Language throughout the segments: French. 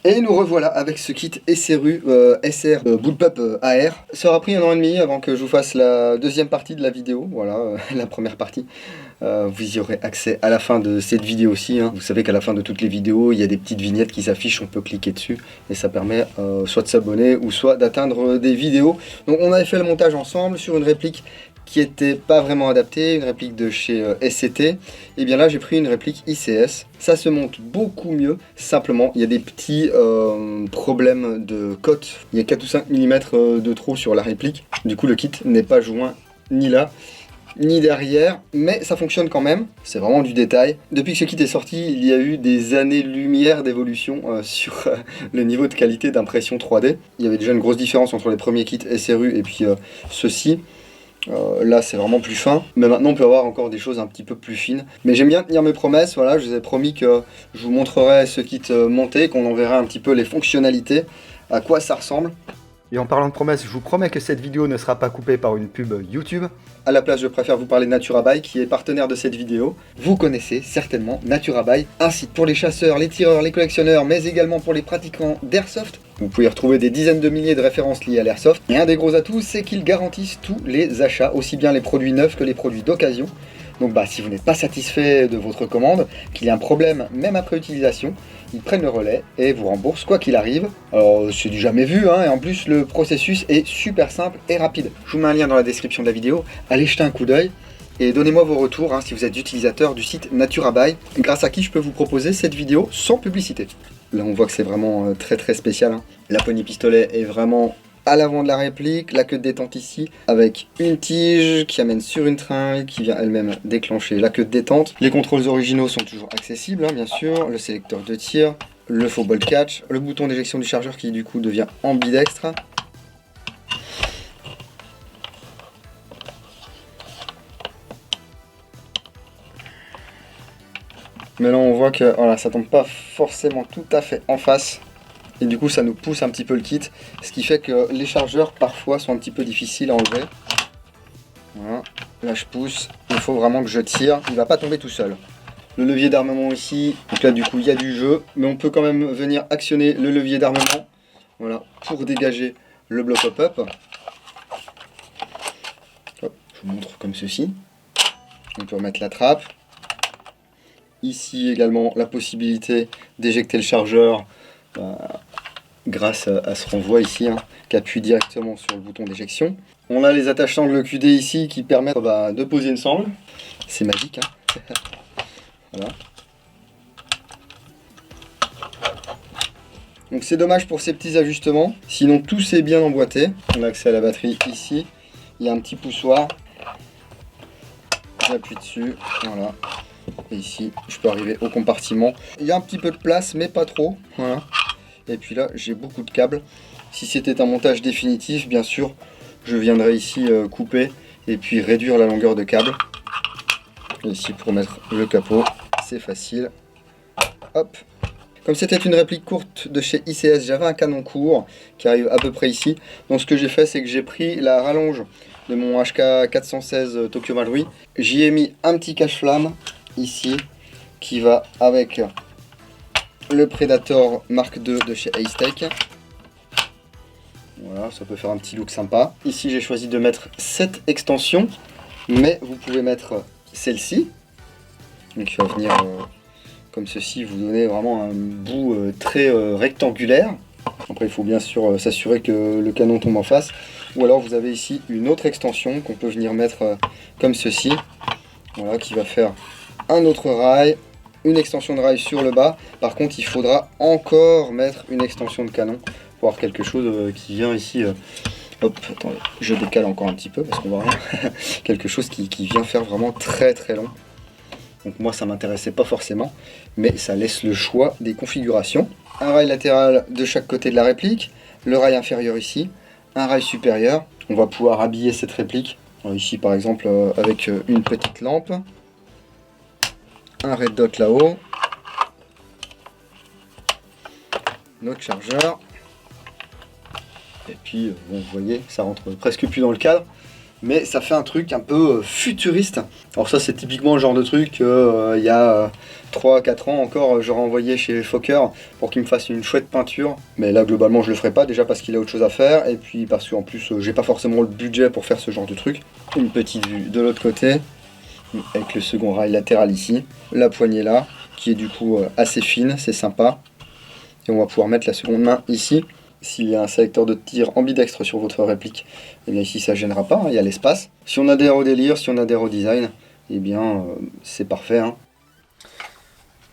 Et nous revoilà avec ce kit SRU SR Bullpup AR. Ça aura pris 1 an et demi avant que je vous fasse la deuxième partie de la vidéo, voilà, la première partie. Vous y aurez accès à la fin de cette vidéo aussi, hein. Vous savez qu'à la fin de toutes les vidéos, il y a des petites vignettes qui s'affichent, on peut cliquer dessus et ça permet soit de s'abonner ou soit d'atteindre des vidéos. Donc on avait fait le montage ensemble sur une réplique qui était pas vraiment adaptée, une réplique de chez SCT. Et bien là j'ai pris une réplique ICS. Ça se monte beaucoup mieux, simplement il y a des petits problèmes de cote. Il y a 4 ou 5 mm de trop sur la réplique. Du coup le kit n'est pas joint ni là ni derrière, mais ça fonctionne quand même, c'est vraiment du détail. Depuis que ce kit est sorti, il y a eu des années-lumière d'évolution sur le niveau de qualité d'impression 3D. Il y avait déjà une grosse différence entre les premiers kits SRU et puis ceux-ci. Là c'est vraiment plus fin, mais maintenant on peut avoir encore des choses un petit peu plus fines. Mais j'aime bien tenir mes promesses, voilà, je vous ai promis que je vous montrerai ce kit monté, qu'on en verra un petit peu les fonctionnalités, à quoi ça ressemble. Et en parlant de promesses, je vous promets que cette vidéo ne sera pas coupée par une pub YouTube. À la place, je préfère vous parler de NaturaBuy, qui est partenaire de cette vidéo. Vous connaissez certainement NaturaBuy, un site pour les chasseurs, les tireurs, les collectionneurs, mais également pour les pratiquants d'airsoft. Vous pouvez retrouver des dizaines de milliers de références liées à l'airsoft. Et un des gros atouts, c'est qu'ils garantissent tous les achats, aussi bien les produits neufs que les produits d'occasion. Donc si vous n'êtes pas satisfait de votre commande, qu'il y a un problème même après utilisation, ils prennent le relais et vous remboursent quoi qu'il arrive. Alors c'est du jamais vu, hein, et en plus le processus est super simple et rapide. Je vous mets un lien dans la description de la vidéo, allez jeter un coup d'œil et donnez-moi vos retours si vous êtes utilisateur du site NaturaBuy, grâce à qui je peux vous proposer cette vidéo sans publicité. Là on voit que c'est vraiment très spécial, hein. La poignée pistolet est vraiment à l'avant de la réplique, la queue de détente ici, avec une tige qui amène sur une tringle qui vient elle-même déclencher la queue de détente. Les contrôles originaux sont toujours accessibles, hein, bien sûr, le sélecteur de tir, le faux bolt catch, le bouton d'éjection du chargeur qui du coup devient ambidextre. Mais là on voit que voilà, ça tombe pas forcément tout à fait en face. Et du coup ça nous pousse un petit peu le kit, ce qui fait que les chargeurs parfois sont un petit peu difficiles à enlever. Voilà, là je pousse, il faut vraiment que je tire, il va pas tomber tout seul. Le levier d'armement ici, donc là du coup il y a du jeu, mais on peut quand même venir actionner le levier d'armement, voilà, pour dégager le bloc pop-up. Je vous montre comme ceci. On peut remettre la trappe. Ici également la possibilité d'éjecter le chargeur grâce à ce renvoi ici, hein, qui appuie directement sur le bouton d'éjection. On a les attaches sangles QD ici qui permettent de poser une sangle. C'est magique, hein. Voilà. Donc c'est dommage pour ces petits ajustements, sinon tout c'est bien emboîté. On a accès à la batterie ici, il y a un petit poussoir. J'appuie dessus, voilà. Et ici, je peux arriver au compartiment. Il y a un petit peu de place, mais pas trop. Voilà. Et puis là, j'ai beaucoup de câbles. Si c'était un montage définitif, bien sûr, je viendrai ici couper et puis réduire la longueur de câble. Et ici, pour mettre le capot, c'est facile. Hop. Comme c'était une réplique courte de chez ICS, j'avais un canon court qui arrive à peu près ici. Donc ce que j'ai fait, c'est que j'ai pris la rallonge de mon HK 416 Tokyo Marui. J'y ai mis un petit cache-flamme ici qui va avec le Predator Mark II de chez Ace-Tech. Voilà, ça peut faire un petit look sympa. Ici j'ai choisi de mettre cette extension, mais vous pouvez mettre celle-ci, donc qui va venir comme ceci, vous donner vraiment un bout très rectangulaire. Après il faut bien sûr s'assurer que le canon tombe en face, ou alors vous avez ici une autre extension qu'on peut venir mettre comme ceci, voilà, qui va faire un autre rail, une extension de rail sur le bas. Par contre il faudra encore mettre une extension de canon pour avoir quelque chose qui vient ici, hop, attendez, je décale encore un petit peu parce qu'on voit rien, quelque chose qui vient faire vraiment très long. Donc moi ça m'intéressait pas forcément, mais ça laisse le choix des configurations. Un rail latéral de chaque côté de la réplique, le rail inférieur ici, un rail supérieur. On va pouvoir habiller cette réplique, ici par exemple avec une petite lampe, un red dot là-haut, notre chargeur, et puis bon, vous voyez ça rentre presque plus dans le cadre, mais ça fait un truc un peu futuriste. Alors ça, c'est typiquement le genre de truc il y a 3-4 ans encore, j'aurais envoyé chez Fokker pour qu'il me fasse une chouette peinture. Mais là, globalement, je le ferai pas, déjà parce qu'il a autre chose à faire, et puis parce qu'en plus, j'ai pas forcément le budget pour faire ce genre de truc. Une petite vue de l'autre côté, avec le second rail latéral ici. La poignée là, qui est du coup assez fine, c'est sympa. Et on va pouvoir mettre la seconde main ici. S'il y a un sélecteur de tir ambidextre sur votre réplique, et bien ici ça ne gênera pas, hein, il y a l'espace. Si on adhère au délire, si on adhère au design, et bien c'est parfait. Hein.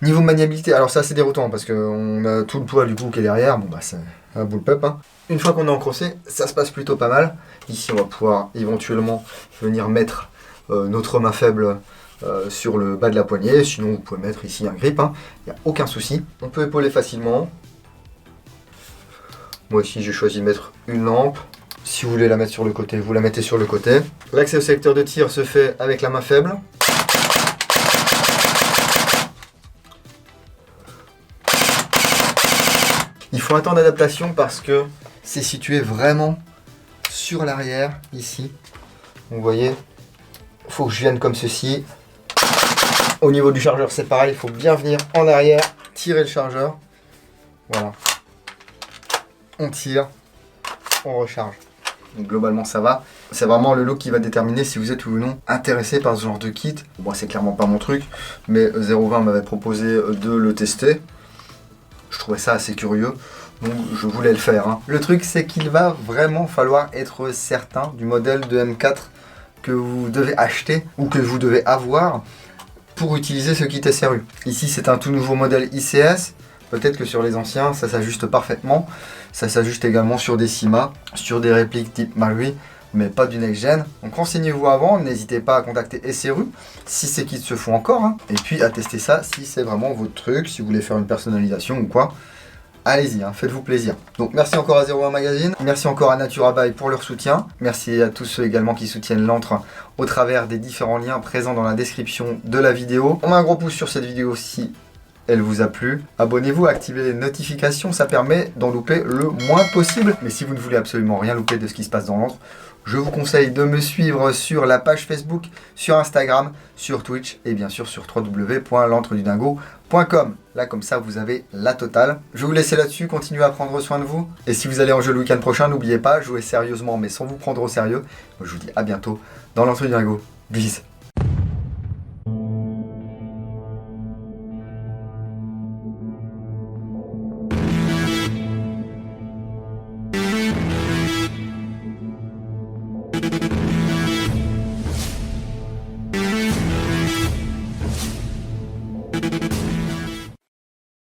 Niveau maniabilité, alors ça c'est déroutant parce qu'on a tout le poids du coup qui est derrière, bon bah c'est un bullpup. Hein. Une fois qu'on est encrossé, ça se passe plutôt pas mal. Ici on va pouvoir éventuellement venir mettre notre main faible sur le bas de la poignée, sinon vous pouvez mettre ici un grip, hein. Il n'y a aucun souci. On peut épauler facilement. Moi ici j'ai choisi de mettre une lampe. Si vous voulez la mettre sur le côté, vous la mettez sur le côté. L'accès au sélecteur de tir se fait avec la main faible. Il faut un temps d'adaptation parce que c'est situé vraiment sur l'arrière, ici. Vous voyez, il faut que je vienne comme ceci. Au niveau du chargeur, c'est pareil, il faut bien venir en arrière, tirer le chargeur. Voilà. On tire, on recharge. Donc globalement ça va. C'est vraiment le look qui va déterminer si vous êtes ou non intéressé par ce genre de kit. Bon, c'est clairement pas mon truc, mais 020 m'avait proposé de le tester. Je trouvais ça assez curieux, donc je voulais le faire. Hein. Le truc c'est qu'il va vraiment falloir être certain du modèle de M4 que vous devez acheter ou que vous devez avoir pour utiliser ce kit SRU. Ici c'est un tout nouveau modèle ICS. Peut-être que sur les anciens, ça s'ajuste parfaitement. Ça s'ajuste également sur des CIMA, sur des répliques type Marui, mais pas du next-gen. Donc renseignez-vous avant, n'hésitez pas à contacter SRU si ces kits se font encore. Hein. Et puis à tester ça si c'est vraiment votre truc, si vous voulez faire une personnalisation ou quoi. Allez-y, hein, faites-vous plaisir. Donc merci encore à 01 Magazine, merci encore à Naturabuy pour leur soutien. Merci à tous ceux également qui soutiennent l'antre au travers des différents liens présents dans la description de la vidéo. On met un gros pouce sur cette vidéo si elle vous a plu. Abonnez-vous, activez les notifications, ça permet d'en louper le moins possible. Mais si vous ne voulez absolument rien louper de ce qui se passe dans l'antre, je vous conseille de me suivre sur la page Facebook, sur Instagram, sur Twitch et bien sûr sur www.l'antredudingo.com. Là comme ça vous avez la totale. Je vais vous laisser là-dessus, continuez à prendre soin de vous. Et si vous allez en jeu le week-end prochain, n'oubliez pas, jouez sérieusement mais sans vous prendre au sérieux. Moi, je vous dis à bientôt dans l'Antre du Dingo. Bis.